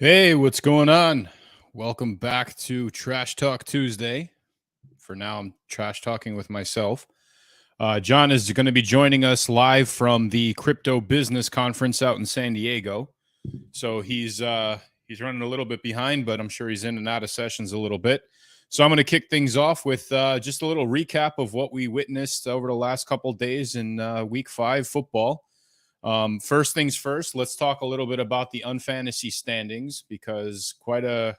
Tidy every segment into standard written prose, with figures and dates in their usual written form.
Hey, what's going on? Welcome back to Trash Talk Tuesday. For now, I'm trash talking with myself. John is going to be joining us live from the Crypto Business Conference out in San Diego. So he's running a little bit behind, but I'm sure he's in and out of sessions a little bit. So I'm going to kick things off with just a little recap of what we witnessed over the last couple days in Week 5 football. First things first, let's talk a little bit about the UNfantasy standings because quite a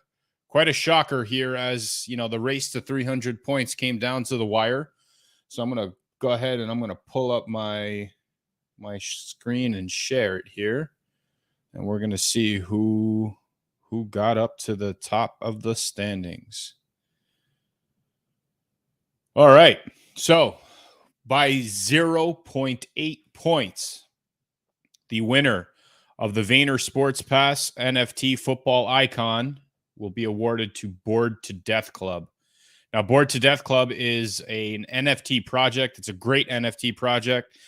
shocker here as the race to 300 points came down to the wire. So I'm gonna go ahead and I'm gonna pull up my screen and share it here, and we're gonna see who got up to the top of the standings. All right, so by 0.8 points. The winner of the Vayner Sports Pass NFT football icon will be awarded to Bored to Death Club. Now, Bored to Death Club is an NFT project. It's a great NFT project.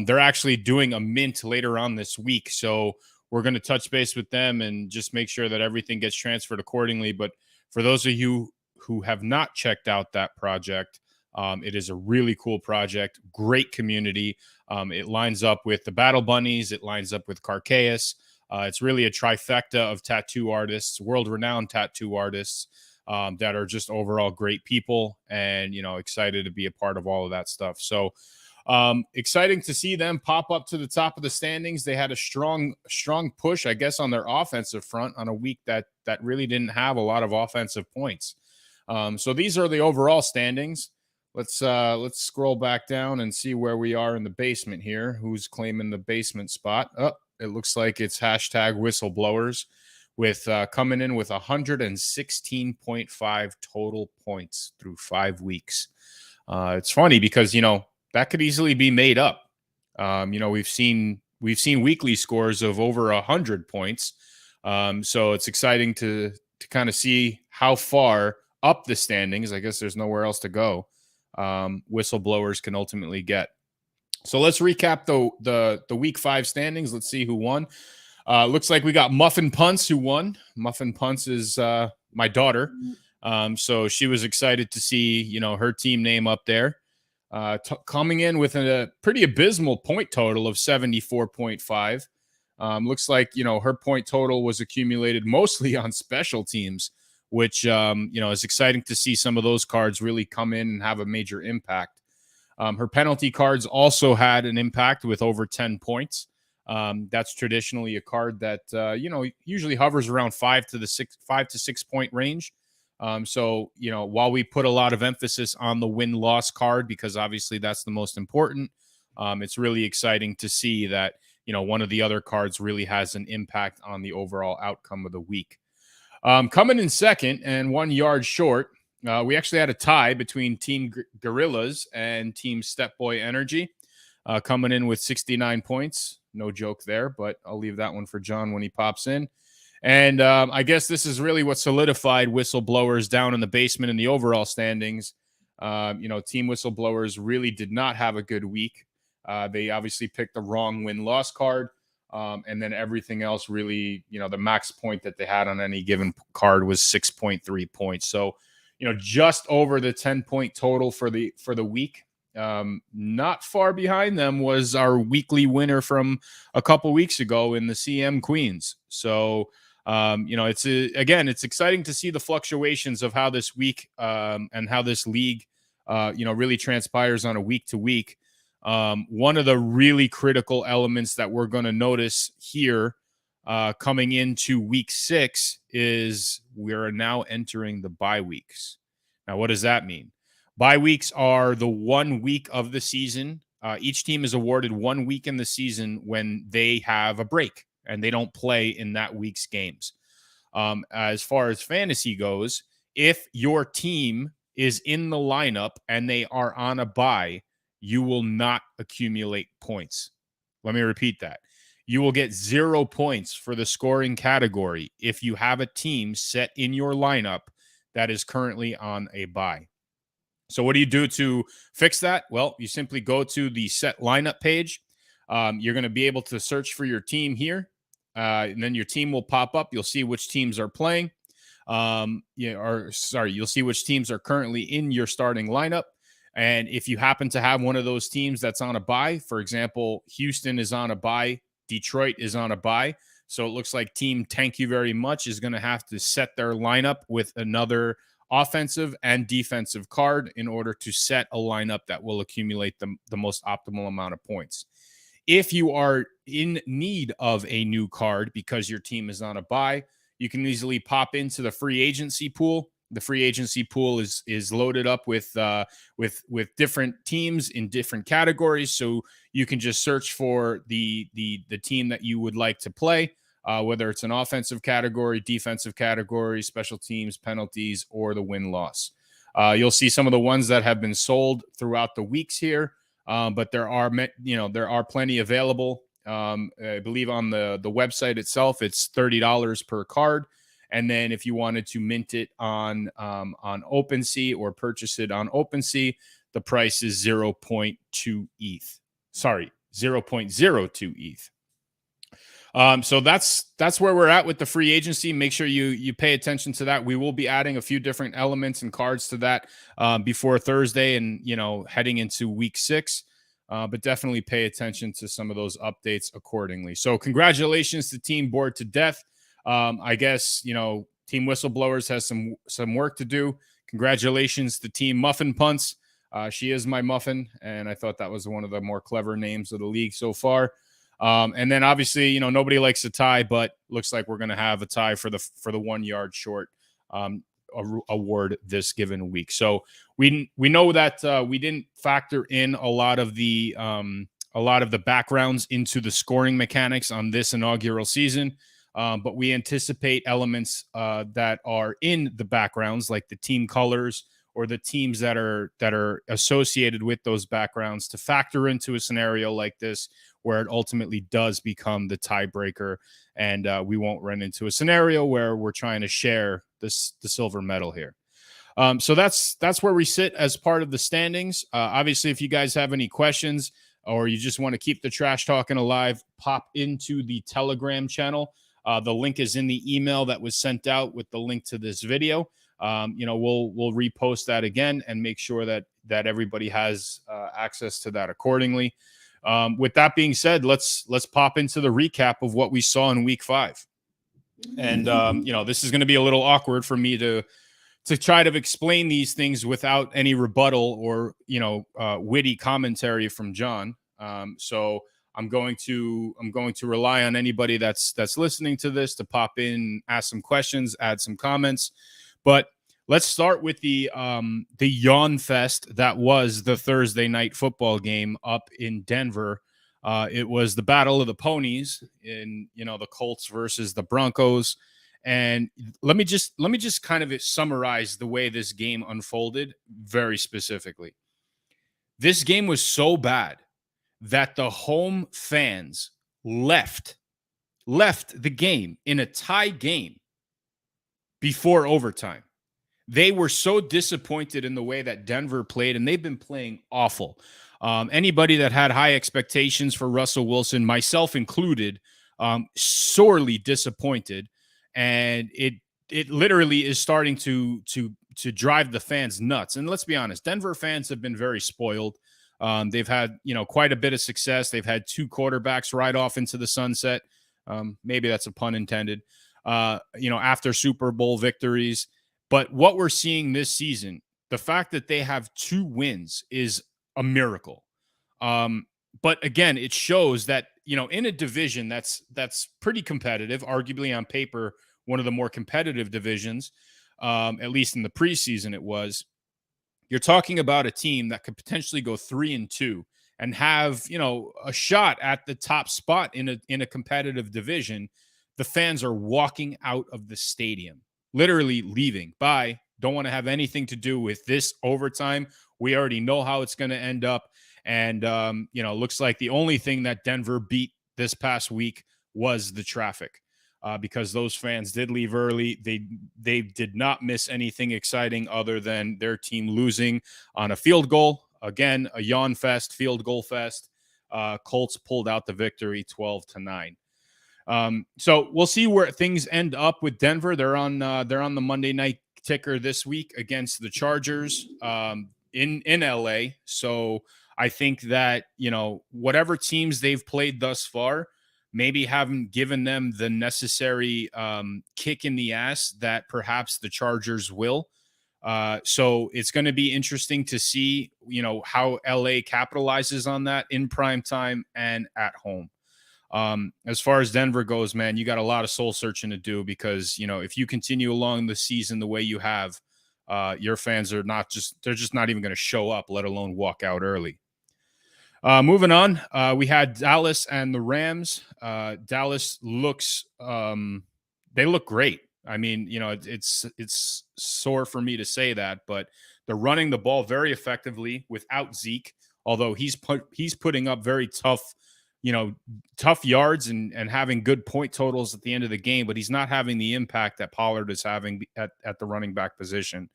They're actually doing a mint later on this week. So we're going to touch base with them and just make sure that everything gets transferred accordingly. But for those of you who have not checked out that project, it is a really cool project, great community. It lines up with the Battle Bunnies. It lines up with Carcaeus. It's really a trifecta of tattoo artists, world-renowned tattoo artists that are just overall great people and, excited to be a part of all of that stuff. So exciting to see them pop up to the top of the standings. They had a strong push, I guess, on their offensive front on a week that really didn't have a lot of offensive points. So these are the overall standings. Let's scroll back down and see where we are in the basement here. Who's claiming the basement spot? Oh, it looks like it's hashtag whistleblowers with coming in with 116.5 total points through 5 weeks. It's funny because, that could easily be made up. We've seen weekly scores of over 100 points. So it's exciting to kind of see how far up the standings. I guess there's nowhere else to go. Whistleblowers can ultimately get. So let's recap the week 5 standings. Let's see who won. Looks like we got Muffin Punts who won. Muffin Punts is my daughter. So she was excited to see, her team name up there. Coming in with a pretty abysmal point total of 74.5. Looks like, her point total was accumulated mostly on special teams, which, is exciting to see some of those cards really come in and have a major impact. Her penalty cards also had an impact with over 10 points. That's traditionally a card that, usually hovers around 5 to 6 point range. So, while we put a lot of emphasis on the win-loss card, because obviously that's the most important, it's really exciting to see that, one of the other cards really has an impact on the overall outcome of the week. Coming in second and 1 yard short, we actually had a tie between Team Gorillas and Team Stepboy Energy, coming in with 69 points. No joke there, but I'll leave that one for John when he pops in. And I guess this is really what solidified Whistleblowers down in the basement in the overall standings. Team Whistleblowers really did not have a good week. They obviously picked the wrong win-loss card. And then everything else really, the max point that they had on any given card was 6.3 points. So, just over the 10-point total for the week. Not far behind them was our weekly winner from a couple weeks ago in the CM Queens. So, it's exciting to see the fluctuations of how this week and how this league, really transpires on a week to week. One of the really critical elements that we're going to notice here coming into week 6 is we're now entering the bye weeks. Now, what does that mean? Bye weeks are the 1 week of the season. Each team is awarded 1 week in the season when they have a break and they don't play in that week's games. As far as fantasy goes, if your team is in the lineup and they are on a bye, you will not accumulate points. Let me repeat that. You will get 0 points for the scoring category if you have a team set in your lineup that is currently on a bye. So what do you do to fix that? Well, you simply go to the set lineup page. You're going to be able to search for your team here. and then your team will pop up. You'll see which teams are playing. You'll see which teams are currently in your starting lineup. And if you happen to have one of those teams that's on a bye, for example, Houston is on a bye, Detroit is on a bye. So it looks like team Thank You Very Much is going to have to set their lineup with another offensive and defensive card in order to set a lineup that will accumulate the most optimal amount of points. If you are in need of a new card because your team is on a bye, you can easily pop into the free agency pool. The free agency pool is loaded up with different teams in different categories, so you can just search for the team that you would like to play, whether it's an offensive category, defensive category, special teams, penalties, or the win-loss. You'll see some of the ones that have been sold throughout the weeks here, but there are plenty available. I believe on the website itself, it's $30 per card. And then if you wanted to mint it on OpenSea or purchase it on OpenSea, the price is 0.2 ETH. Sorry, 0.02 ETH. So that's where we're at with the free agency. Make sure you pay attention to that. We will be adding a few different elements and cards to that before Thursday and, heading into week 6. But definitely pay attention to some of those updates accordingly. So congratulations to Team Bored to Death. I guess, Team Whistleblowers has some work to do. Congratulations to Team Muffin Punts. She is my muffin, and I thought that was one of the more clever names of the league so far. And then obviously, nobody likes a tie, but looks like we're going to have a tie for the 1 yard short award this given week. So we know that we didn't factor in a lot of the backgrounds into the scoring mechanics on this inaugural season. But we anticipate elements that are in the backgrounds, like the team colors or the teams that are associated with those backgrounds, to factor into a scenario like this where it ultimately does become the tiebreaker, and we won't run into a scenario where we're trying to share the silver medal here. So that's where we sit as part of the standings. Obviously, if you guys have any questions or you just want to keep the trash talking alive, pop into the Telegram channel. The link is in the email that was sent out with the link to this video. We'll repost that again and make sure that everybody has access to that accordingly. With that being said, let's pop into the recap of what we saw in week 5. And this is going to be a little awkward for me to try to explain these things without any rebuttal or witty commentary from John. So I'm going to rely on anybody that's listening to this to pop in, ask some questions, add some comments. But let's start with the yawn fest that was the Thursday night football game up in Denver. It was the battle of the ponies in the Colts versus the Broncos. And let me just kind of summarize the way this game unfolded very specifically. This game was so bad that the home fans left the game in a tie game before overtime. They were so disappointed in the way that Denver played, and they've been playing awful. Anybody that had high expectations for Russell Wilson, myself included, sorely disappointed, and it literally is starting to drive the fans nuts. And let's be honest, Denver fans have been very spoiled. They've had, quite a bit of success. They've had 2 quarterbacks ride off into the sunset. Maybe that's a pun intended, after Super Bowl victories. But what we're seeing this season, the fact that they have 2 wins is a miracle. But again, it shows that, in a division that's pretty competitive, arguably on paper, one of the more competitive divisions, at least in the preseason it was. You're talking about a team that could potentially go 3-2 and have, a shot at the top spot in a competitive division. The fans are walking out of the stadium, literally leaving. Bye. Don't want to have anything to do with this overtime. We already know how it's going to end up. And, looks like the only thing that Denver beat this past week was the traffic. Because those fans did leave early. They did not miss anything exciting other than their team losing on a field goal. Again, a yawn fest, field goal fest. Colts pulled out the victory 12-9. So we'll see where things end up with Denver. They're on the Monday night ticker this week against the Chargers in LA. So I think that, whatever teams they've played thus far maybe haven't given them the necessary kick in the ass that perhaps the Chargers will. So it's going to be interesting to see, how LA capitalizes on that in prime time and at home. As far as Denver goes, man, you got a lot of soul searching to do because, if you continue along the season the way you have, your fans are they're just not even going to show up, let alone walk out early. Moving on, we had Dallas and the Rams. Dallas they look great. I mean, it's sore for me to say that, but they're running the ball very effectively without Zeke, although he's putting up very tough yards and having good point totals at the end of the game, but he's not having the impact that Pollard is having at the running back position.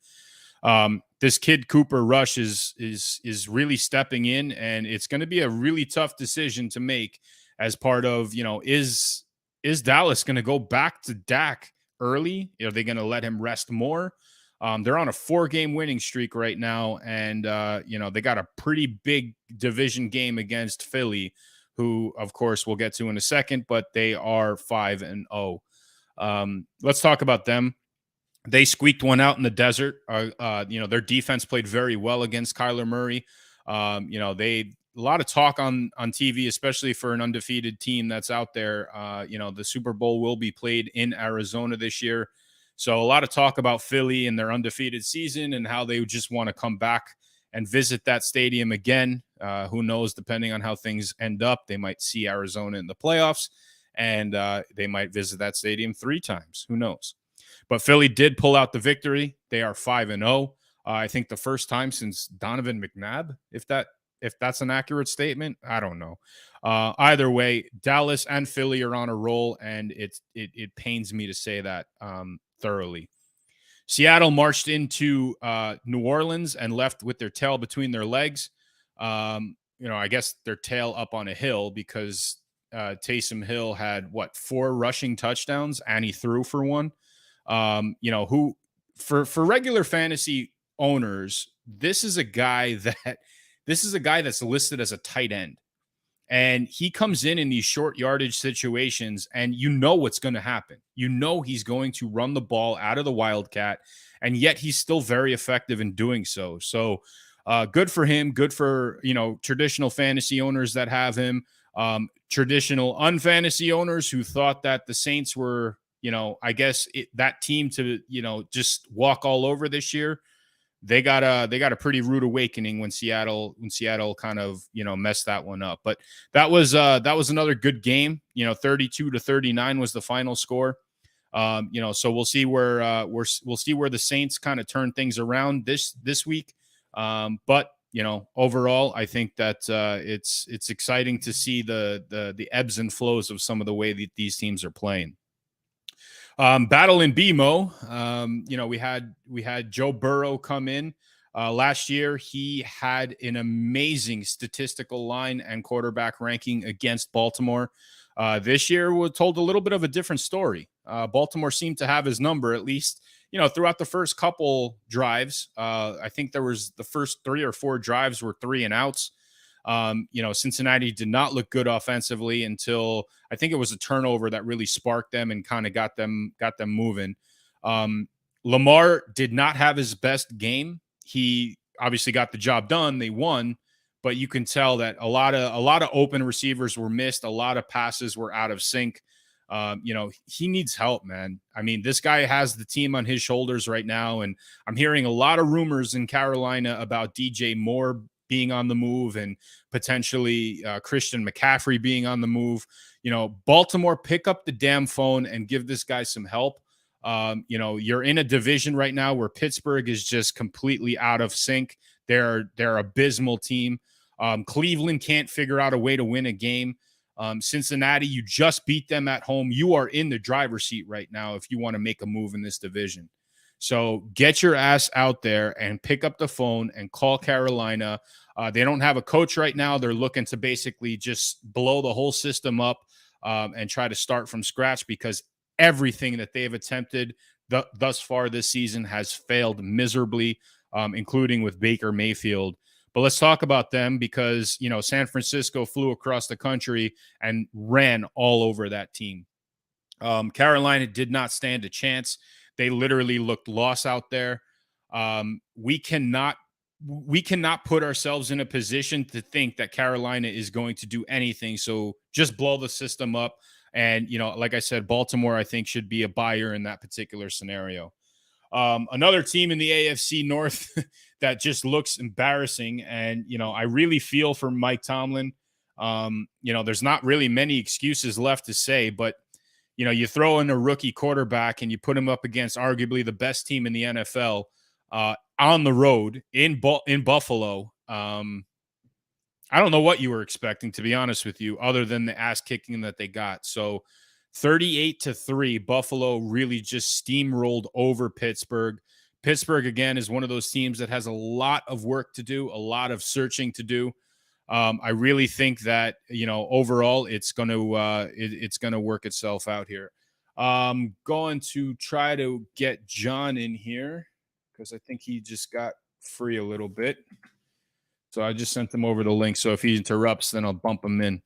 This kid Cooper Rush is really stepping in, and it's going to be a really tough decision to make as part of, is Dallas going to go back to Dak early? Are they going to let him rest more? They're on a 4-game winning streak right now, and they got a pretty big division game against Philly, who, of course, we'll get to in a second, but they are 5-0. Let's talk about them. They squeaked one out in the desert. Their defense played very well against Kyler Murray. A lot of talk on TV, especially for an undefeated team that's out there. The Super Bowl will be played in Arizona this year. So a lot of talk about Philly and their undefeated season and how they just want to come back and visit that stadium again. Who knows, depending on how things end up, they might see Arizona in the playoffs, and they might visit that stadium 3 times. Who knows? But Philly did pull out the victory. They are 5-0. I think the first time since Donovan McNabb, if that's an accurate statement. I don't know. Either way, Dallas and Philly are on a roll, and it pains me to say that thoroughly. Seattle marched into New Orleans and left with their tail between their legs. I guess their tail up on a hill because Taysom Hill had 4 rushing touchdowns and he threw for 1. Who for regular fantasy owners, this is a guy that's listed as a tight end. And he comes in these short yardage situations, and what's going to happen. He's going to run the ball out of the Wildcat, and yet he's still very effective in doing so. So good for him. Good for, traditional fantasy owners that have him. Traditional unfantasy owners who thought that the Saints were, that team to, just walk all over this year. They got a pretty rude awakening when Seattle kind of, messed that one up. But that was another good game. 32-39 was the final score. So we'll see where the Saints kind of turn things around this week. But overall, I think that it's exciting to see the ebbs and flows of some of the way that these teams are playing. Battle in BMO. We had Joe Burrow come in last year. He had an amazing statistical line and quarterback ranking against Baltimore. This year was told a little bit of a different story. Baltimore seemed to have his number, at least, throughout the first couple drives. I think there was the first 3 or 4 drives were 3 and outs. Cincinnati did not look good offensively until I think it was a turnover that really sparked them and kind of got them moving. Lamar did not have his best game. He obviously got the job done. They won, but you can tell that a lot of open receivers were missed. A lot of passes were out of sync. He needs help, man. I mean, this guy has the team on his shoulders right now, and I'm hearing a lot of rumors in Carolina about DJ Moore being on the move and potentially Christian McCaffrey being on the move. Baltimore, pick up the damn phone and give this guy some help. You're in a division right now where Pittsburgh is just completely out of sync. They're abysmal team. Cleveland can't figure out a way to win a game. Cincinnati, you just beat them at home. You are in the driver's seat right now if you want to make a move in this division. So get your ass out there and pick up the phone and call Carolina. They don't have a coach right now. They're looking to basically just blow the whole system up. and try to start from scratch, because everything that they've attempted thus far this season has failed miserably, including with Baker Mayfield. But let's talk about them, because, San Francisco flew across the country and ran all over that team. Carolina did not stand a chance. They literally looked lost out there. We cannot put ourselves in a position to think that Carolina is going to do anything. So just blow the system up. And, like I said, Baltimore, I think, should be a buyer in that particular scenario. Another team in the AFC North that just looks embarrassing. And, I really feel for Mike Tomlin. There's not really many excuses left to say, but, you throw in a rookie quarterback and you put him up against arguably the best team in the NFL on the road in Buffalo. I don't know what you were expecting, to be honest with you, other than the ass kicking that they got. So 38-3, Buffalo really just steamrolled over Pittsburgh. Pittsburgh, again, is one of those teams that has a lot of work to do, a lot of searching to do. I really think that, overall it's going to work itself out here. Going to try to get John in here, because I think he just got free a little bit. So I just sent him over the link. So if he interrupts, then I'll bump him in.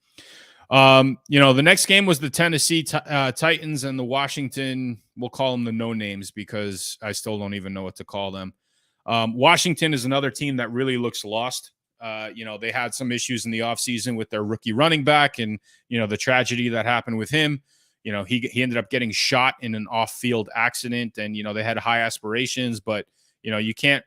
The next game was the Tennessee Titans and the Washington. We'll call them the no names, because I still don't even know what to call them. Washington is another team that really looks lost. They had some issues in the offseason with their rookie running back, and, the tragedy that happened with him. He ended up getting shot in an off-field accident, and, they had high aspirations, but, you can't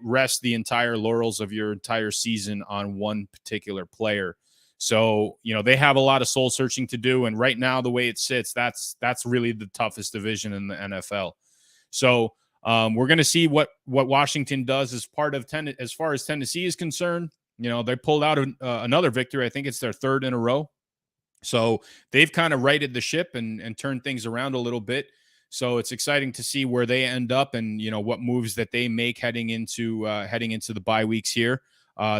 rest the entire laurels of your entire season on one particular player. So, they have a lot of soul searching to do. And right now, the way it sits, that's really the toughest division in the NFL. So we're going to see what Washington does as part of as far as Tennessee is concerned. They pulled out another victory. I think it's their third in a row. So they've kind of righted the ship and turned things around a little bit. So it's exciting to see where they end up and, what moves that they make heading into the bye weeks here.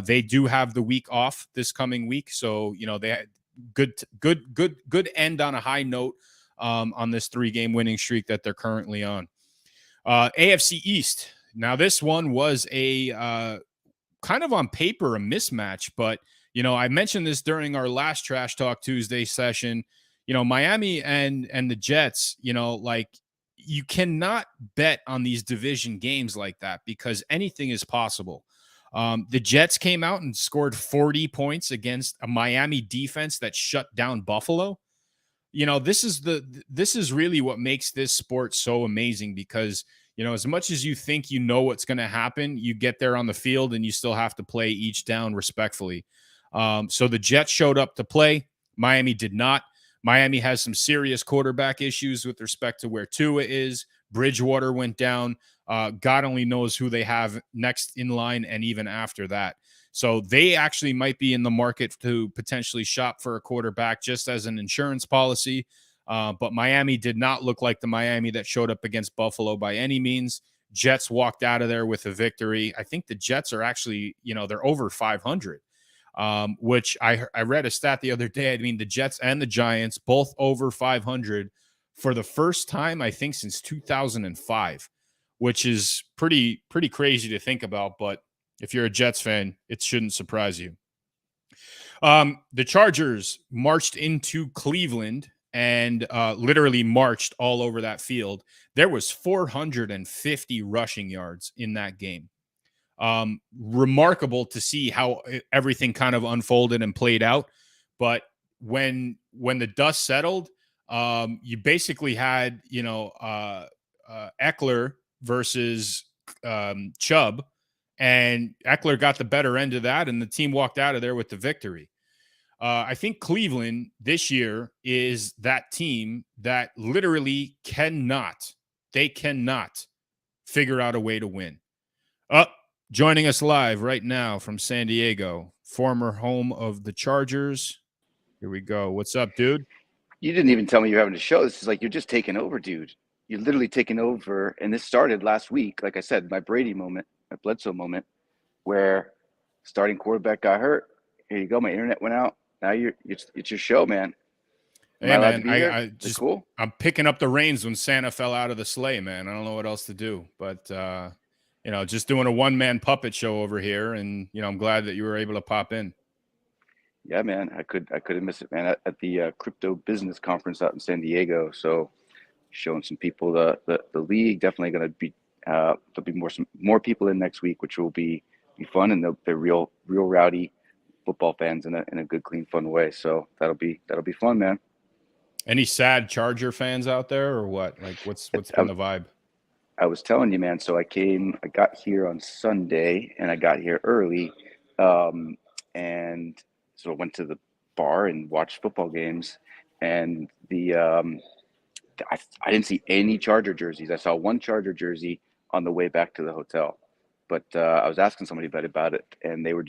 They do have the week off this coming week. So, they had good end on a high note on this 3-game winning streak that they're currently on. AFC East. Now, this one was a kind of on paper a mismatch, but, I mentioned this during our last Trash Talk Tuesday session. Miami and the Jets, you cannot bet on these division games like that, because anything is possible. The Jets came out and scored 40 points against a Miami defense that shut down Buffalo. This is really what makes this sport so amazing, because, as much as you think what's going to happen, you get there on the field and you still have to play each down respectfully. So the Jets showed up to play. Miami did not. Miami has some serious quarterback issues with respect to where Tua is. Bridgewater went down. God only knows who they have next in line and even after that. So they actually might be in the market to potentially shop for a quarterback just as an insurance policy. But Miami did not look like the Miami that showed up against Buffalo by any means. Jets walked out of there with a victory. I think the Jets are actually, they're over 500. Which I read a stat the other day. I mean, the Jets and the Giants both over 500 for the first time, I think, since 2005, which is pretty crazy to think about. But if you're a Jets fan, it shouldn't surprise you. The Chargers marched into Cleveland and literally marched all over that field. There was 450 rushing yards in that game. Remarkable to see how everything kind of unfolded and played out. But when the dust settled, you basically had, Eckler versus Chubb, and Eckler got the better end of that, and the team walked out of there with the victory. I think Cleveland this year is that team that literally cannot figure out a way to win. Joining us live right now from San Diego, former home of the Chargers. Here we go. What's up, dude? You didn't even tell me you're having a show. This is like you're just taking over, dude. You're literally taking over. And this started last week. Like I said, my Brady moment, my Bledsoe moment, where starting quarterback got hurt. Here you go. My internet went out. Now it's your show, man. Am I Hey allowed to man, be I, here? I Is it just cool? I'm picking up the reins when Santa fell out of the sleigh, man. I don't know what else to do, but just doing a one man puppet show over here, and I'm glad that you were able to pop in. Yeah, man. I couldn't miss it, man. At the crypto business conference out in San Diego. So showing some people the league. Definitely going to be there'll be more people in next week, which will be fun, and they're real rowdy football fans in a good, clean, fun way. So that'll be fun, man. Any sad Charger fans out there, or what? Like, what's been I, the vibe? I was telling you, man. So I got here on Sunday, and I got here early, um, and so I went to the bar and watched football games, and I didn't see any Charger jerseys. I saw one Charger jersey on the way back to the hotel, but I was asking somebody about it, and they're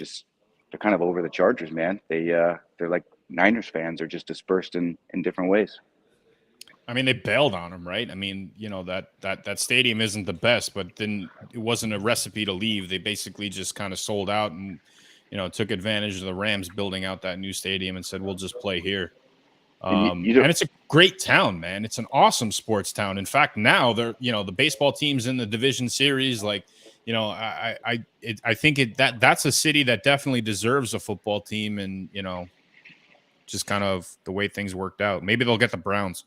kind of over the Chargers, man. They're like Niners fans. They're just dispersed in different ways. I mean, they bailed on him, right? I mean, that stadium isn't the best, but then it wasn't a recipe to leave. They basically just kind of sold out and took advantage of the Rams building out that new stadium and said, "We'll just play here." And you don't And it's a great town, man. It's an awesome sports town. In fact, now the baseball teams in the division series, like, I think that's a city that definitely deserves a football team, and just kind of the way things worked out. Maybe they'll get the Browns.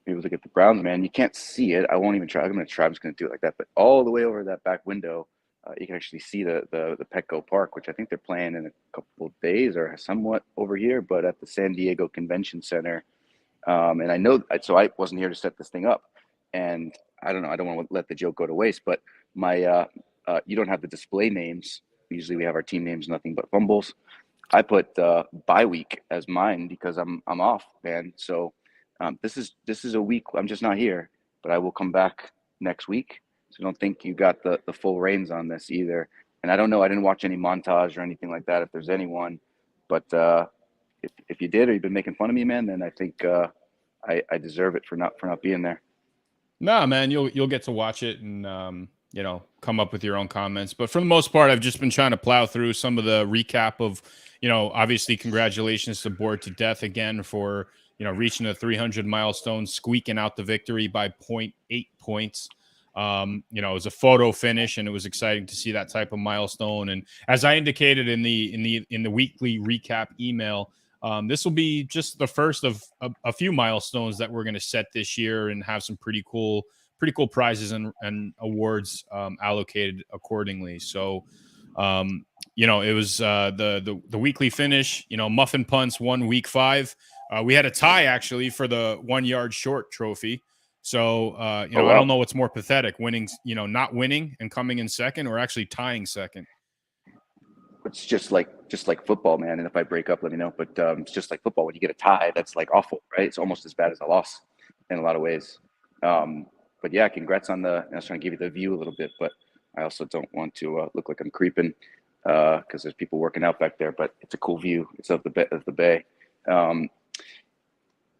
be able to get the Browns, man. You can't see it. I won't even try. I'm going to try. I'm just going to do it like that. But all the way over that back window, you can actually see the Petco Park, which I think they're playing in a couple of days or somewhat over here, but at the San Diego Convention Center. And I know, so I wasn't here to set this thing up, and I don't know. I don't want to let the joke go to waste, but my you don't have the display names. Usually we have our team names, nothing but fumbles. I put bye week as mine because I'm off, man. So this is a week I'm just not here, but I will come back next week. So don't think you got the full reins on this either. And I don't know. I didn't watch any montage or anything like that. If there's anyone, but if you did or you've been making fun of me, man, then I think I deserve it for not being there. Nah, man, you'll get to watch it and come up with your own comments. But for the most part, I've just been trying to plow through some of the recap of, obviously congratulations to Bored to Death again for reaching a 300 milestone, squeaking out the victory by point 0.8 points. It was a photo finish, and it was exciting to see that type of milestone. And as I indicated in the weekly recap email, this will be just the first of a few milestones that we're going to set this year, and have some pretty cool prizes and awards allocated accordingly. So, it was the weekly finish. Muffin Punts won week 5. We had a tie actually for the 1 yard short trophy. So, Oh I don't wow, know what's more pathetic: winning, not winning and coming in second, or actually tying second. it's just like football, man. And if I break up, let me know. But it's just like football. When you get a tie, that's like awful, right? It's almost as bad as a loss in a lot of ways. Um, but yeah, congrats on the. I was trying to give you the view a little bit, but I also don't want to look like I'm creeping because there's people working out back there. But it's a cool view. It's of the bay. Um,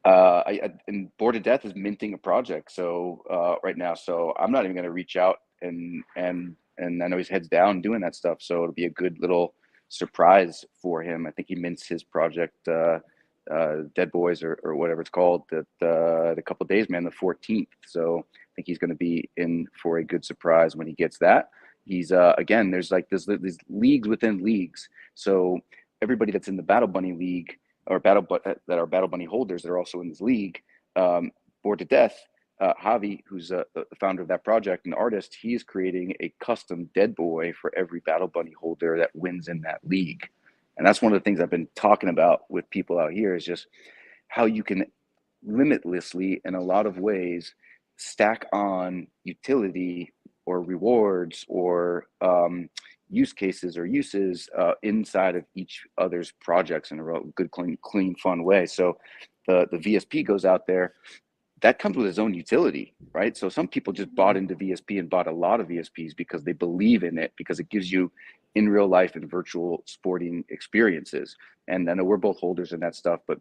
and Bored to Death is minting a project so right now. So I'm not even going to reach out and I know he's heads down doing that stuff. So it'll be a good little surprise for him. I think he mints his project, Dead Boys or whatever it's called, that in a couple of days, man, the 14th. So I think he's going to be in for a good surprise when he gets that. He's again, there's like these leagues within leagues. So everybody that's in the Battle Bunny League or that are Battle Bunny holders that are also in this league, Bored to Death. Javi, who's the founder of that project, an artist, he is creating a custom Dead Boy for every Battle Bunny holder that wins in that league. And that's one of the things I've been talking about with people out here is just how you can limitlessly, in a lot of ways, stack on utility or rewards or use cases or uses inside of each other's projects in a good, clean, fun way. So the VSP goes out there. That comes with its own utility, right? So some people just bought into VSP and bought a lot of VSPs because they believe in it, because it gives you in real life and virtual sporting experiences. And I know we're both holders in that stuff, but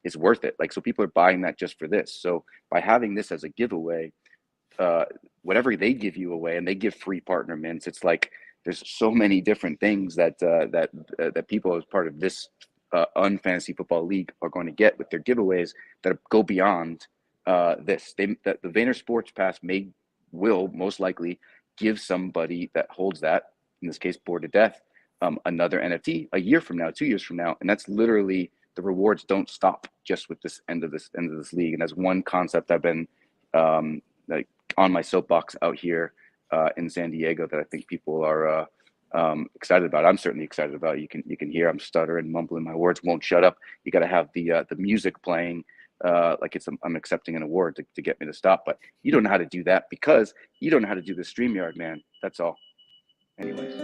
it's worth it. Like, so people are buying that just for this. So by having this as a giveaway, whatever they give you away, and they give free partner mints, it's like there's so many different things that people as part of this UNfantasy Football League are going to get with their giveaways that go beyond this. That the Vayner Sports Pass will most likely give somebody that holds that, in this case, Bored to Death, another NFT a year from now, 2 years from now, and that's literally the rewards don't stop just with this end of this league. And that's one concept I've been like on my soapbox out here in San Diego that I think people are excited about. I'm certainly excited about. You can hear I'm stuttering, mumbling, my words won't shut up. You got to have the music playing like I'm accepting an award to get me to stop. But you don't know how to do that because you don't know how to do the StreamYard, man. That's all. Anyways.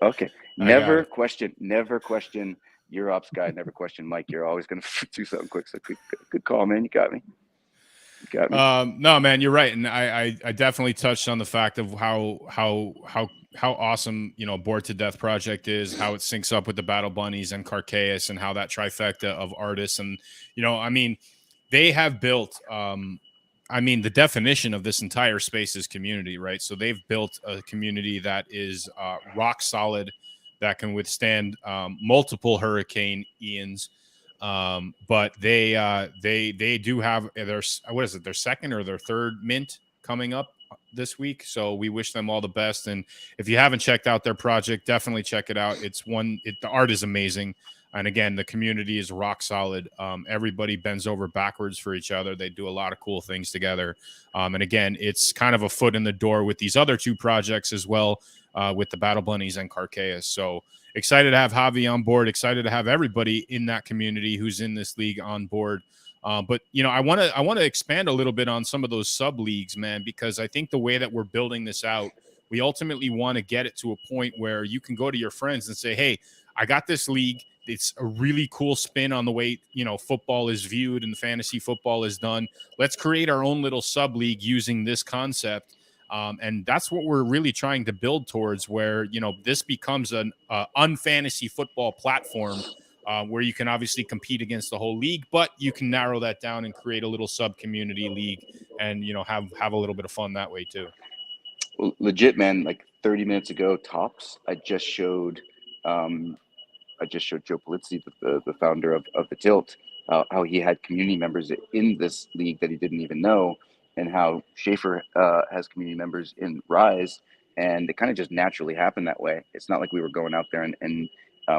Okay. Never question your ops guy. Never question Mike. You're always going to do something quick. So good call, man. You got me. No, man, you're right, and I definitely touched on the fact of how awesome Bored to Death project is, how it syncs up with the Battle Bunnies and Carcaeus, and how that trifecta of artists, and they have built. The definition of this entire space is community, right? So they've built a community that is rock solid, that can withstand multiple Hurricane Ians. But they do have their second or their third mint coming up this week. So we wish them all the best. And if you haven't checked out their project, definitely check it out. The art is amazing. And again, the community is rock solid. Everybody bends over backwards for each other. They do a lot of cool things together. And again, it's kind of a foot in the door with these other two projects as well, with the Battle Bunnies and Carcaeus. So excited to have Javi on board. Excited to have everybody in that community who's in this league on board. But I want to expand a little bit on some of those sub leagues, man, because I think the way that we're building this out, we ultimately want to get it to a point where you can go to your friends and say, hey, I got this league. It's a really cool spin on the way, football is viewed and fantasy football is done. Let's create our own little sub league using this concept. And that's what we're really trying to build towards, where, this becomes an unfantasy football platform where you can obviously compete against the whole league, but you can narrow that down and create a little sub community league and, have a little bit of fun that way too. Well, legit, man, like 30 minutes ago, tops, I just showed Joe Polizzi, the founder of the Tilt, how he had community members in this league that he didn't even know, and how Schaefer has community members in Rise, and it kind of just naturally happened that way. It's not like we were going out there and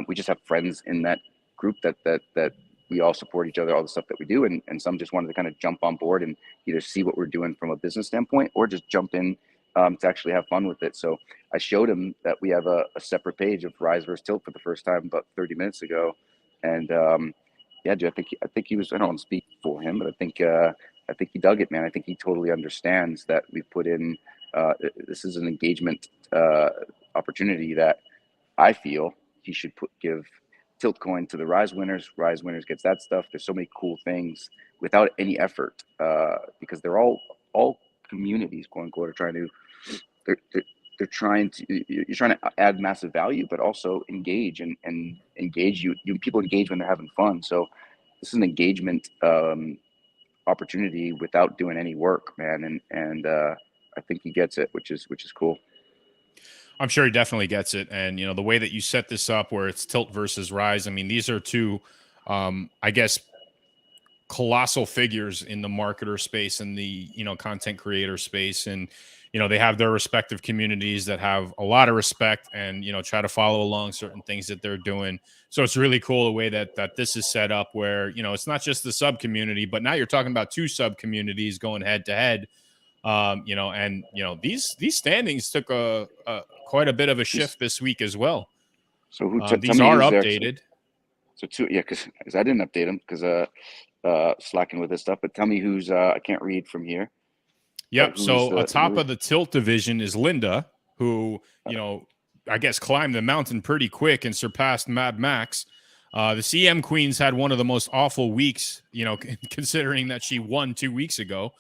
we just have friends in that group that we all support each other, all the stuff that we do, and some just wanted to kind of jump on board and either see what we're doing from a business standpoint or just jump in to actually have fun with it. So I showed him that we have a separate page of Rise versus Tilt for the first time about 30 minutes ago. And yeah, dude, I think he was, I don't want to speak for him, but I think he dug it, man. I think he totally understands that we put in, this is an engagement opportunity that I feel he should give Tilt coin to the Rise winners. Rise winners gets that stuff. There's so many cool things without any effort because they're all communities, quote unquote, are trying to, you're trying to add massive value, but also engage and engage people engage when they're having fun. So this is an engagement opportunity without doing any work, man. And I think he gets it, which is cool. I'm sure he definitely gets it. And, the way that you set this up where it's Tilt versus Rise, I mean, these are two, I guess, colossal figures in the marketer space and the, content creator space. And, they have their respective communities that have a lot of respect and, try to follow along certain things that they're doing. So it's really cool the way that this is set up where, it's not just the sub community, but now you're talking about two sub communities going head to head. These standings took quite a bit of a shift this week as well. So these are updated. So because I didn't update them because slacking with this stuff. But tell me who's I can't read from here. Yep. So atop of the Tilt division is Linda, who I guess climbed the mountain pretty quick and surpassed Mad Max. The CM Queens had one of the most awful weeks, considering that she won 2 weeks ago.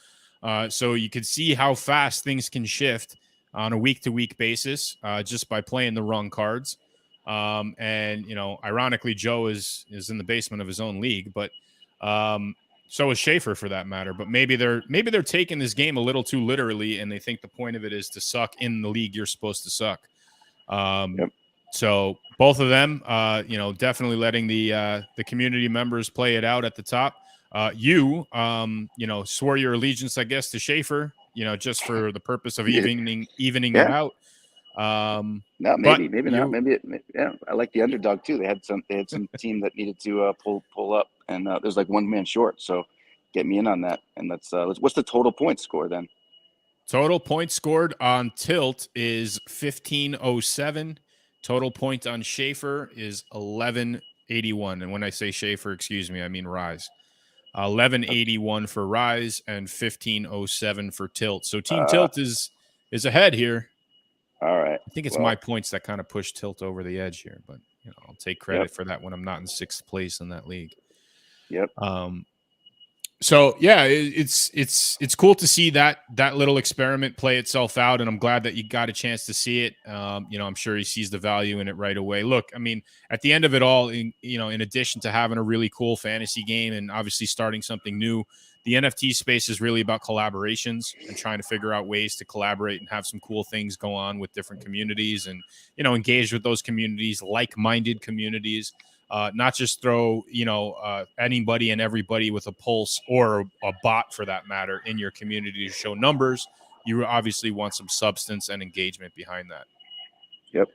So you could see how fast things can shift on a week-to-week basis just by playing the wrong cards. Ironically, Joe is in the basement of his own league, but so is Schaefer for that matter. But maybe they're taking this game a little too literally, and they think the point of it is to suck in the league you're supposed to suck. Yep. So both of them, definitely letting the community members play it out at the top. You swore your allegiance, I guess, to Schaefer, just for the purpose of evening it Yeah. out. No, But maybe not. you Yeah. I like the underdog too. They had some team that needed to pull up, and there's like one man short. So get me in on that. And let's what's the total point score then? total points scored on Tilt is 1507. Total point on Schaefer is 1181. And when I say Schaefer, excuse me, I mean Rise. 1181 for Rise and 1507 for Tilt. So Team Tilt is ahead here. All right. I think it's my points that kind of push Tilt over the edge here, but I'll take credit for that when I'm not in sixth place in that league. Yep. So yeah, it's cool to see that little experiment play itself out, and I'm glad that you got a chance to see it. I'm sure he sees the value in it right away. Look, I mean, at the end of it all, in addition to having a really cool fantasy game and obviously starting something new, the NFT space is really about collaborations and trying to figure out ways to collaborate and have some cool things go on with different communities and engage with those communities, like-minded communities. Not just throw, anybody and everybody with a pulse or a bot for that matter in your community to show numbers. You obviously want some substance and engagement behind that. Yep.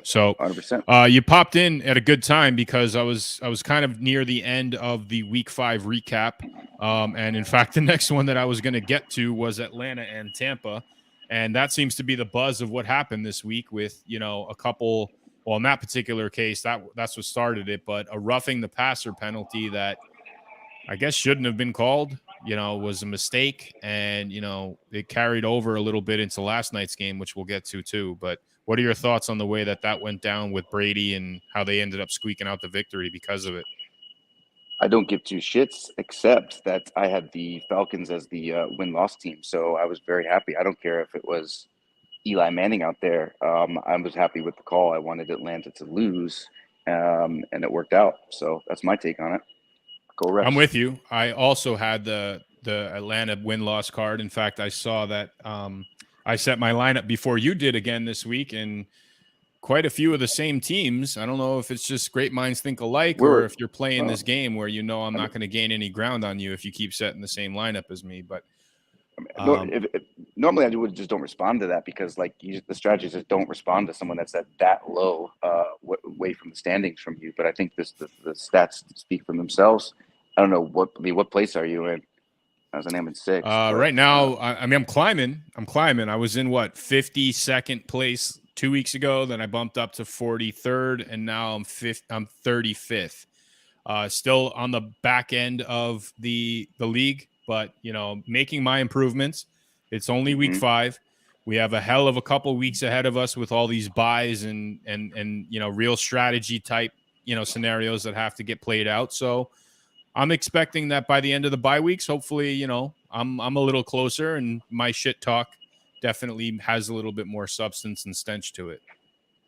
So 100%. You popped in at a good time because I was kind of near the end of the week 5 recap. And in fact, the next one that I was going to get to was Atlanta and Tampa. And that seems to be the buzz of what happened this week with, a couple. Well, in that particular case, that's what started it. But a roughing the passer penalty that I guess shouldn't have been called, was a mistake. And, it carried over a little bit into last night's game, which we'll get to too. But what are your thoughts on the way that went down with Brady and how they ended up squeaking out the victory because of it? I don't give two shits, except that I had the Falcons as the win-loss team. So I was very happy. I don't care if it was Eli Manning out there. I was happy with the call. I wanted Atlanta to lose, and it worked out. So that's my take on it. Go refs. I'm with you. I also had the Atlanta win-loss card. In fact, I saw that I set my lineup before you did again this week, and quite a few of the same teams. I don't know if it's just great minds think alike or if you're playing this game where I'm not going to gain any ground on you if you keep setting the same lineup as me. But normally I would just don't respond to that because the strategies just don't respond to someone that's that low away from the standings from you. But I think the stats speak for themselves. I don't know what place are you in? I was in 6. Right now, I'm climbing. I was in 52nd place 2 weeks ago. Then I bumped up to 43rd, and now I'm 35th. Still on the back end of the league, but making my improvements. It's only week 5. We have a hell of a couple weeks ahead of us with all these buys and real strategy type scenarios that have to get played out. So I'm expecting that by the end of the bye weeks, hopefully, I'm a little closer, and my shit talk definitely has a little bit more substance and stench to it.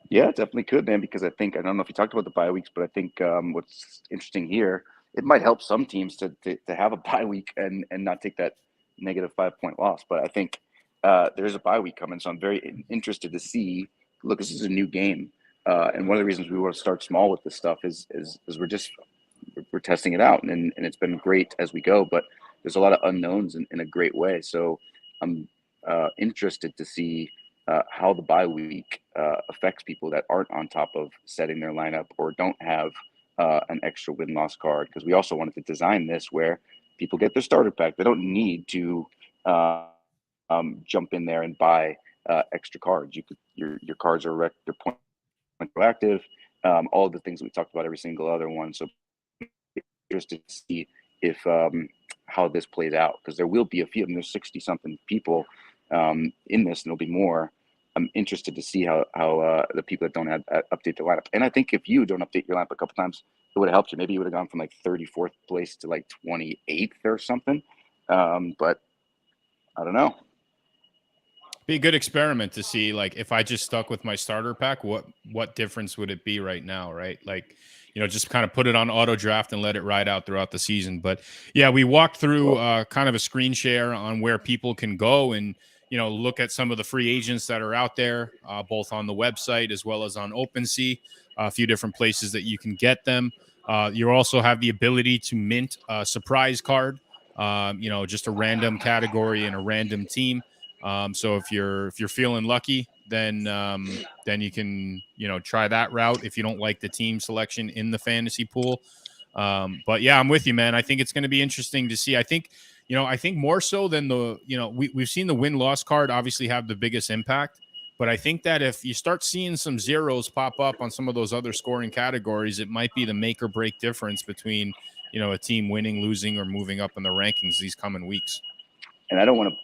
Yeah, it definitely could, man, because I don't know if you talked about the bye weeks, but I think what's interesting here, it might help some teams to have a bye week and not take that negative 5-point loss. But I think there's a bye week coming, so I'm very interested to see. Look, this is a new game, and one of the reasons we want to start small with this stuff is we're testing it out, and it's been great as we go. But there's a lot of unknowns in a great way, so I'm interested to see how the bye week affects people that aren't on top of setting their lineup or don't have an extra win-loss card, because we also wanted to design this where people get their starter pack. They don't need to jump in there and buy extra cards. Your cards are they're point proactive. All of the things that we talked about, every single other one. So interested to see if how this plays out, because there will be a few, and there's 60-something people in this, and there'll be more. I'm interested to see how the people that don't have update their lineup. And I think if you don't update your lineup a couple times, it would have helped you. Maybe you would have gone from 34th place to 28th or something. But I don't know. Be a good experiment to see, if I just stuck with my starter pack, what difference would it be right now, right? Just kind of put it on auto draft and let it ride out throughout the season. But yeah, we walked through kind of a screen share on where people can go and look at some of the free agents that are out there, both on the website as well as on OpenSea, a few different places that you can get them. You also have the ability to mint a surprise card, just a random category and a random team. So if you're feeling lucky, then you can try that route if you don't like the team selection in the fantasy pool. But yeah, I'm with you, man. I think it's going to be interesting to see. I think more so than we've seen the win-loss card obviously have the biggest impact. But I think that if you start seeing some zeros pop up on some of those other scoring categories, it might be the make or break difference between, a team winning, losing, or moving up in the rankings these coming weeks. And I don't want to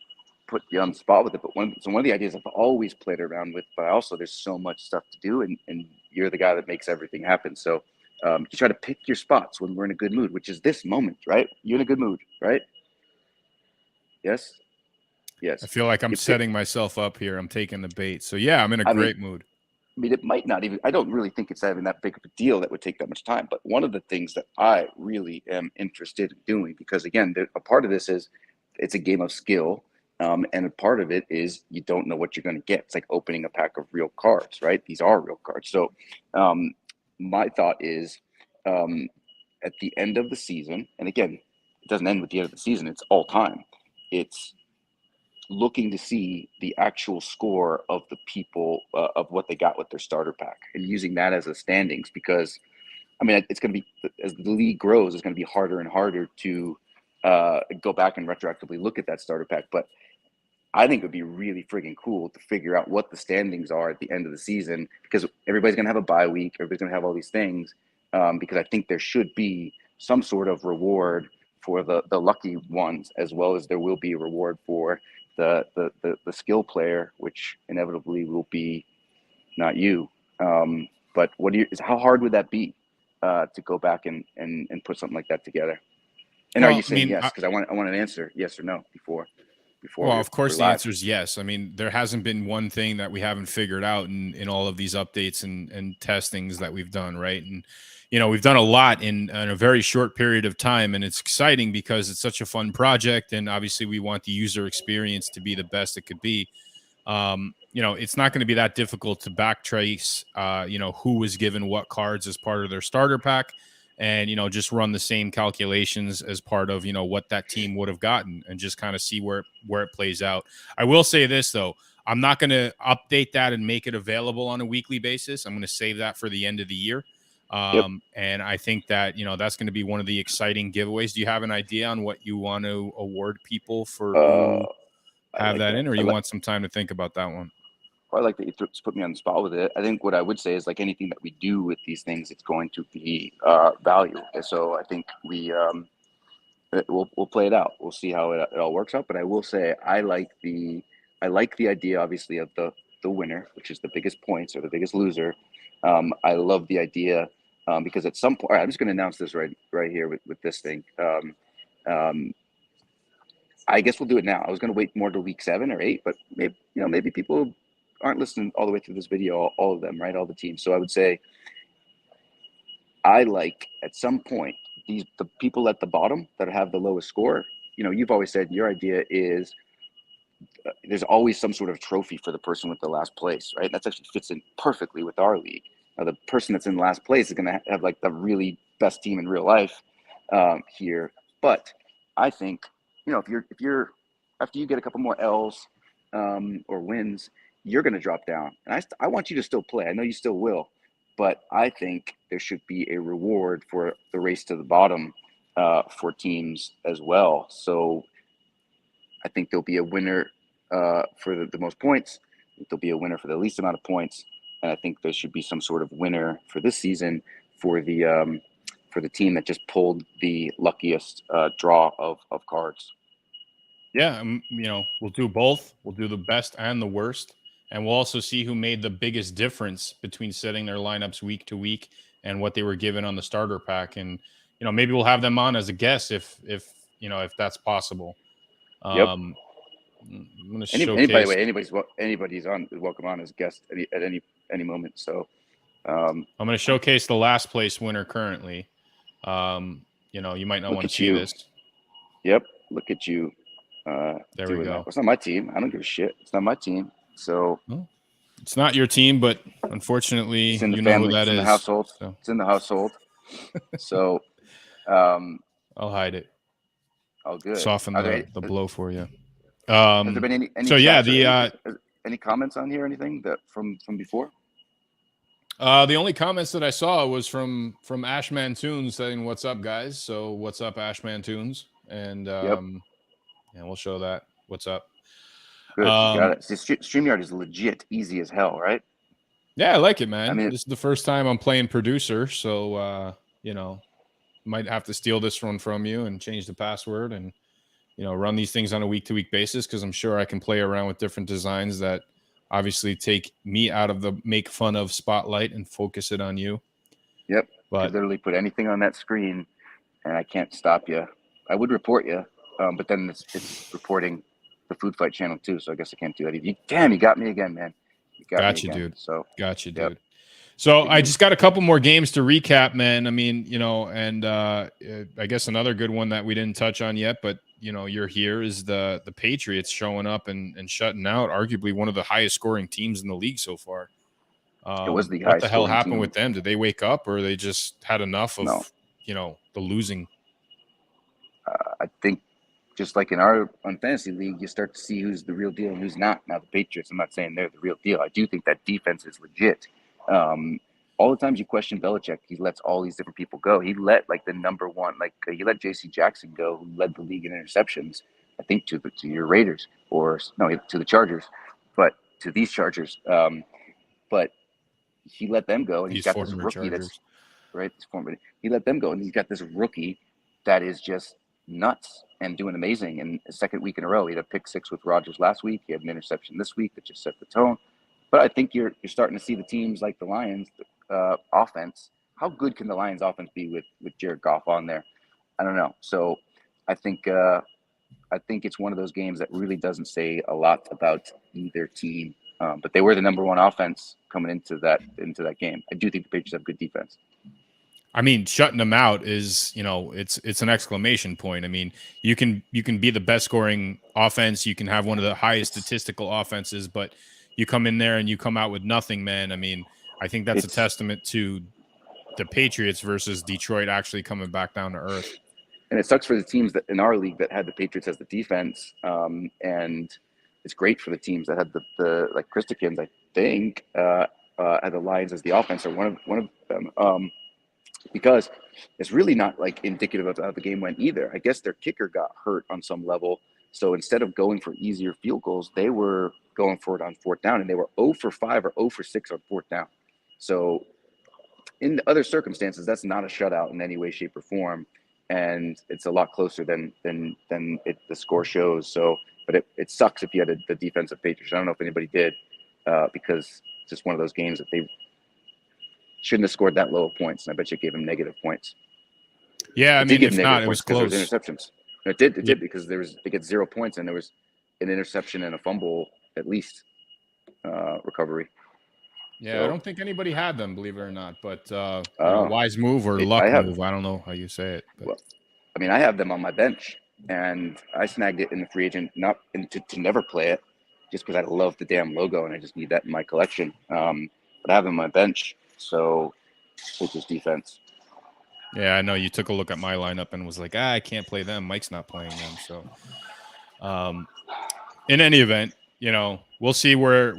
put you on the spot with it, but one of the ideas I've always played around with, but also there's so much stuff to do, and you're the guy that makes everything happen. So you try to pick your spots when we're in a good mood, which is this moment, right? You're in a good mood, right? Yes. I feel like I'm setting myself up here. I'm taking the bait. So yeah, I'm in a great mood. I mean, it might not even, I don't really think it's having that big of a deal that would take that much time. But one of the things that I really am interested in doing, because again, a part of this is it's a game of skill. And a part of it is you don't know what you're going to get. It's like opening a pack of real cards, right? These are real cards. So my thought is at the end of the season, and again, it doesn't end with the end of the season, it's all time. It's looking to see the actual score of the people of what they got with their starter pack and using that as a standings, because I mean, it's going to be, as the league grows, it's going to be harder and harder to go back and retroactively look at that starter pack. But I think it would be really friggin' cool to figure out what the standings are at the end of the season, because everybody's going to have a bye week. Everybody's going to have all these things, because I think there should be some sort of reward for the lucky ones, as well as there will be a reward for the skill player, which inevitably will be not you. But how hard would that be to go back and put something like that together? And are you saying yes? Because I want an answer, yes or no, before. Well, of course, the answer is yes. I mean, there hasn't been one thing that we haven't figured out in all of these updates and testings that we've done, right? And we've done a lot in a very short period of time, and it's exciting because it's such a fun project, and obviously we want the user experience to be the best it could be. It's not going to be that difficult to backtrace, who was given what cards as part of their starter pack, and just run the same calculations as part of what that team would have gotten, and just kind of see where it plays out. I will say this though, I'm not going to update that and make it available on a weekly basis. I'm going to save that for the end of the year. And I think that that's going to be one of the exciting giveaways. Do you have an idea on what you want to award people for who have that in, or you want some time to think about that one? I like that you put me on the spot with it. I think what I would say is, like anything that we do with these things, it's going to be value. So I think we'll play it out. We'll see how it all works out. But I will say I like the idea, obviously, of the winner, which is the biggest points or the biggest loser. I love the idea because at some point, I'm just going to announce this right here with this thing. I guess we'll do it now. I was going to wait more to week 7 or 8, but maybe people aren't listening all the way through this video, all of them, right? All the teams. So I would say I like at some point the people at the bottom that have the lowest score. You've always said your idea is there's always some sort of trophy for the person with the last place, right? That actually fits in perfectly with our league. Now, the person that's in last place is going to have like the really best team in real life here. But I think, if you're after you get a couple more L's or wins, you're going to drop down. And I want you to still play. I know you still will, but I think there should be a reward for the race to the bottom for teams as well. So I think there'll be a winner for the most points. There'll be a winner for the least amount of points. And I think there should be some sort of winner for this season for the team that just pulled the luckiest draw of cards. Yeah, we'll do both. We'll do the best and the worst. And we'll also see who made the biggest difference between setting their lineups week to week and what they were given on the starter pack. And, maybe we'll have them on as a guest if that's possible. Yep. I'm going to showcase. By the way, anybody's on welcome on as guest at any moment. So I'm going to showcase the last place winner currently. You might not want to see this. Yep. Look at you. There we doing that. go. Well, it's not my team. I don't give a shit. It's not my team. So Well, it's not your team, but unfortunately, it's in the you know who family. that It's in the is. household. So It's in the household. So, um, I'll hide it. all good. Soften Are there the blow for you. has there been any So yeah, chats or the any comments on here or anything that from before? the only comments that I saw was from Ashman Tunes saying, "What's up, guys?" So what's up, Ashman Tunes? And Yep. yeah, we'll show that. What's up? Good. You got it. See, StreamYard is legit easy as hell, right? Yeah, I like it, I man. mean, This is the first time I'm playing producer, so might have to steal this one from you and change the password and run these things on a week-to-week basis, because I'm sure I can play around with different designs that obviously take me out of the make fun of spotlight and focus it on you. yep. You But could literally put anything on that screen, and I can't stop you. I would report you, but then it's reporting the Food Fight channel too, so I guess I can't do that. Damn, you got me again, man. You got me got you, again. dude. So Got you, yep. dude. So Big I move. just got a couple more games to recap, man. I mean, and I guess another good one that we didn't touch on yet, but you're here, is the Patriots showing up and shutting out arguably one of the highest scoring teams in the league so far. It was the What high the hell scoring happened team. with them? Did they wake up, or they just had enough No, of the losing? I think just like in our fantasy league, you start to see who's the real deal and who's not. Now the Patriots, I'm not saying they're the real deal. I do think that defense is legit. All the times you question Belichick, he lets all these different people go. He let like the number one, he let J.C. Jackson go, who led the league in interceptions. I think to your Raiders, or no, to the Chargers, but to these Chargers. But he let them go, and he's These got this former rookie that's Chargers. right. He let them go, and he's got this rookie that is just nuts and doing amazing. And a second week in a row, he had a pick six with Rodgers last week. He had an interception this week that just set the tone. But I think you're starting to see the teams like the Lions offense. How good can the Lions offense be with Jared Goff on there? I don't know. So I think it's one of those games that really doesn't say a lot about either team. But they were the number one offense coming into that game. I do think the Patriots have good defense. I mean, shutting them out is, it's an exclamation point. I mean, you can be the best scoring offense, you can have one of the highest statistical offenses, but you come in there and you come out with nothing, man. I mean, I think that's a testament to the Patriots versus Detroit actually coming back down to earth. And it sucks for the teams that in our league that had the Patriots as the defense, and it's great for the teams that had the like Christikins, I think, had the Lions as the offense, or one of them. Because it's really not like indicative of how the game went either. I guess their kicker got hurt on some level. So instead of going for easier field goals, they were going for it on fourth down, and they were 0 for 5 or 0 for 6 on fourth down. So in other circumstances, that's not a shutout in any way, shape, or form. And it's a lot closer than the score shows. So, but it sucks if you had the defensive Patriots. I don't know if anybody did, because it's just one of those games that they shouldn't have scored that low of points, and I bet you gave him negative points. Yeah, I mean, if not, it was close. There was interceptions. It did because they get 0 points, and there was an interception and a fumble at least recovery. Yeah, so, I don't think anybody had them, believe it or not. But wise move or luck move, I don't know how you say it. But. Well, I mean, I have them on my bench, and I snagged it in the free agent, not to never play it, just because I love the damn logo and I just need that in my collection. But I have them on my bench, so it's just defense. Yeah, I know you took a look at my lineup and was like, I can't play them. Mike's not playing them. So, in any event, we'll see where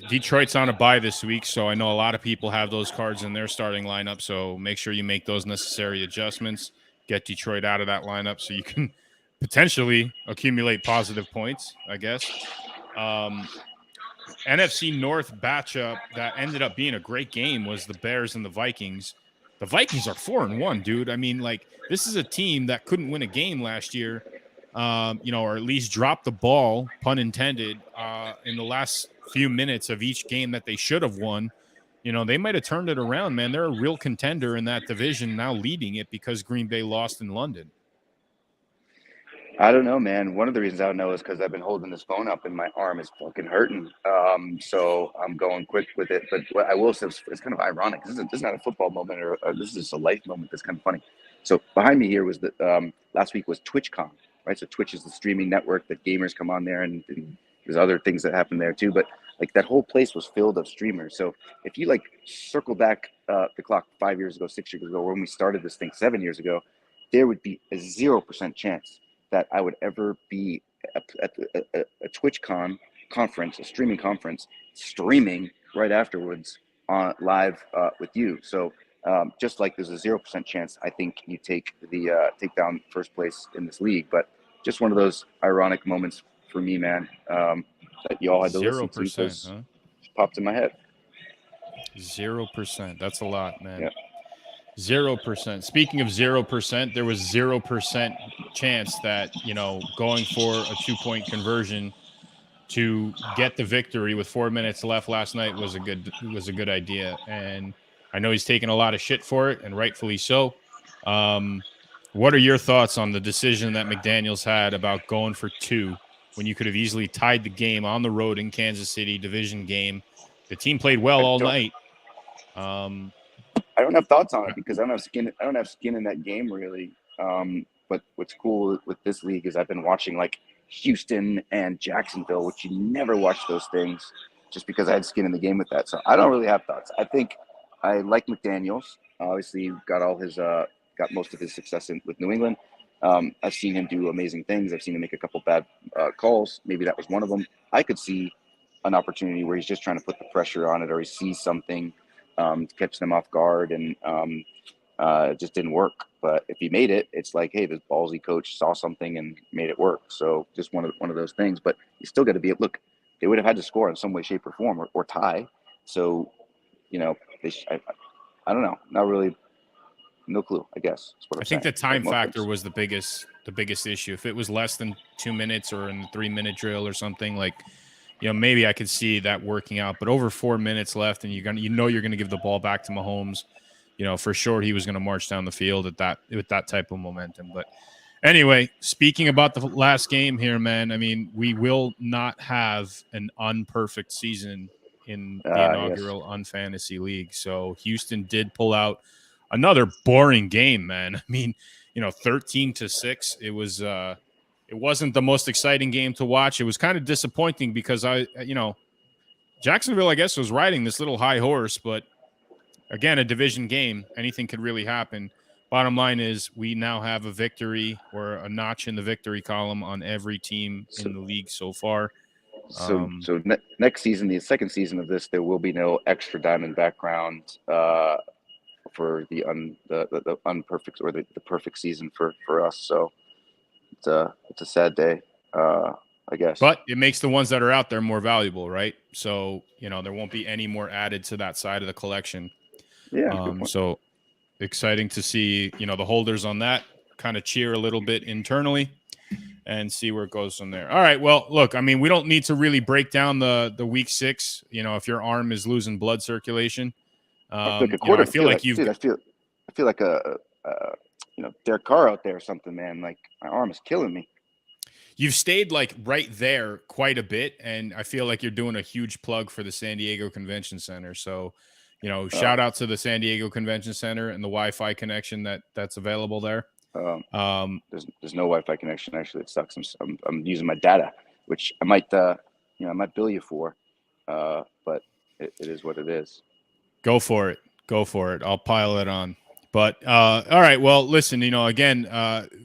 Detroit's on a bye this week. So I know a lot of people have those cards in their starting lineup. So make sure you make those necessary adjustments. Get Detroit out of that lineup so you can potentially accumulate positive points, I guess. NFC North matchup that ended up being a great game was the Bears and the Vikings. The Vikings are 4-1, dude. I mean, this is a team that couldn't win a game last year, or at least drop the ball, pun intended, in the last few minutes of each game that they should have won. They might have turned it around, man. They're a real contender in that division, now leading it because Green Bay lost in London. I don't know, man. One of the reasons I don't know is because I've been holding this phone up and my arm is fucking hurting. So I'm going quick with it. But what I will say, it's kind of ironic. This is not a football moment, or this is just a life moment that's kind of funny. So behind me here was last week was TwitchCon. right? So Twitch is the streaming network that gamers come on there, and there's other things that happen there too. But like that whole place was filled of streamers. So if you like circle back the clock 5 years ago, 6 years ago, when we started this thing 7 years ago, there would be a 0% chance that I would ever be at a TwitchCon conference, a streaming conference, streaming right afterwards on live with you. So just like there's a 0% chance, I think you take down first place in this league. But just one of those ironic moments for me, man, that you all had to listen to 0%, because huh? it popped in my head. 0%. That's a lot, man. Yeah. 0%. Speaking of 0%, there was 0% chance that, going for a 2-point conversion to get the victory with 4 minutes left last night was a good idea. And I know he's taken a lot of shit for it, and rightfully so. What are your thoughts on the decision that McDaniels had about going for 2 when you could have easily tied the game on the road in Kansas City, division game? The team played well all night. I don't have thoughts on it because I don't have skin in that game really. But what's cool with this league is I've been watching like Houston and Jacksonville, which you never watch those things, just because I had skin in the game with that. So I don't really have thoughts. I think I like McDaniels. Obviously, got most of his success with New England. I've seen him do amazing things. I've seen him make a couple bad calls. Maybe that was one of them. I could see an opportunity where he's just trying to put the pressure on it, or he sees something to catch them off guard, and it just didn't work. But if he made it, it's like, hey, this ballsy coach saw something and made it work. So just one of those things. But you still got to look. They would have had to score in some way, shape, or form, or tie. So, I don't know. Not really. No clue. I guess. I think the time factor was the biggest issue. If it was less than 2 minutes or in the 3-minute drill or something, like, maybe I could see that working out. But over 4 minutes left, and you're gonna give the ball back to Mahomes. For sure he was going to march down the field with that type of momentum. But anyway, speaking about the last game here, man, I mean, we will not have an unperfect season in the inaugural UNfantasy League. So Houston did pull out another boring game, man. I mean, 13-6. It was it wasn't the most exciting game to watch. It was kind of disappointing because Jacksonville, I guess, was riding this little high horse, but again, a division game, anything could really happen. Bottom line is we now have a victory or a notch in the victory column on every team in the league so far. So next season, the second season of this, there will be no extra diamond background for the unperfect or the perfect season for us. So it's a sad day, I guess. But it makes the ones that are out there more valuable, right? So, there won't be any more added to that side of the collection. Yeah. So exciting to see, the holders on that kind of cheer a little bit internally and see where it goes from there. All right. Well, look, I mean, we don't need to really break down the week 6, if your arm is losing blood circulation. I feel like a Derek Carr out there or something, man. Like my arm is killing me. You've stayed like right there quite a bit, and I feel like you're doing a huge plug for the San Diego Convention Center. So, shout out to the San Diego Convention Center and the Wi-Fi connection that's available there. There's no Wi-Fi connection. Actually, it sucks. I'm using my data, which I might bill you for, but it is what it is. Go for it. I'll pile it on. But all right. Well, listen. Again,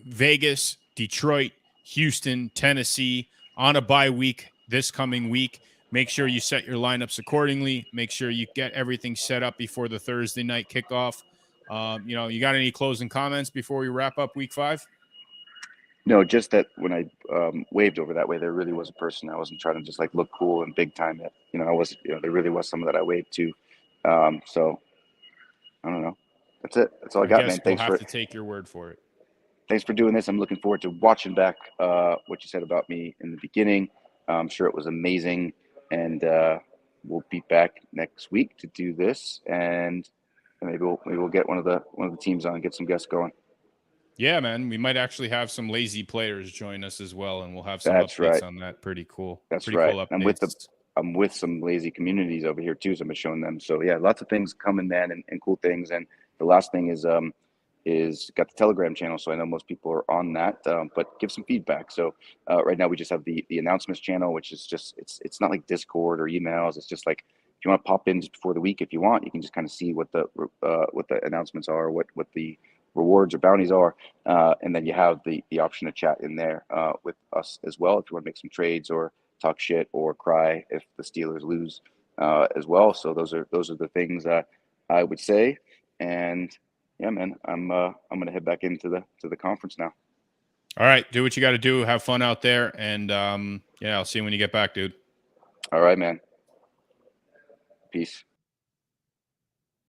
Vegas, Detroit, Houston, Tennessee on a bye week this coming week. Make sure you set your lineups accordingly. Make sure you get everything set up before the Thursday night kickoff. You got any closing comments before we wrap up week 5? No, just that when I waved over that way, there really was a person. I wasn't trying to just like look cool and big time it. I was, there really was someone that I waved to. So I don't know. That's it. That's all I got, man. Thanks to take your word for it. Thanks for doing this. I'm looking forward to watching back what you said about me in the beginning. I'm sure it was amazing. And we'll be back next week to do this, and maybe we'll get one of the teams on and get some guests going. Yeah, man, we might actually have some lazy players join us as well, and we'll have some updates on that. Pretty cool. That's pretty right. Cool I'm with some lazy communities over here too, so I'm showing them. So yeah, lots of things coming, man, and cool things. And the last thing is is got the Telegram channel, so I know most people are on that. But give some feedback. So right now we just have the announcements channel, which is just it's not like Discord or emails. It's just like if you want to pop in just before the week, if you want, you can just kind of see what the announcements are, what the rewards or bounties are, and then you have the option to chat in there with us as well if you want to make some trades or talk shit or cry if the Steelers lose as well. So those are the things I would say. And yeah, man, I'm gonna head back into the conference now. All right, do what you got to do. Have fun out there, and yeah, I'll see you when you get back, dude. All right, man. Peace.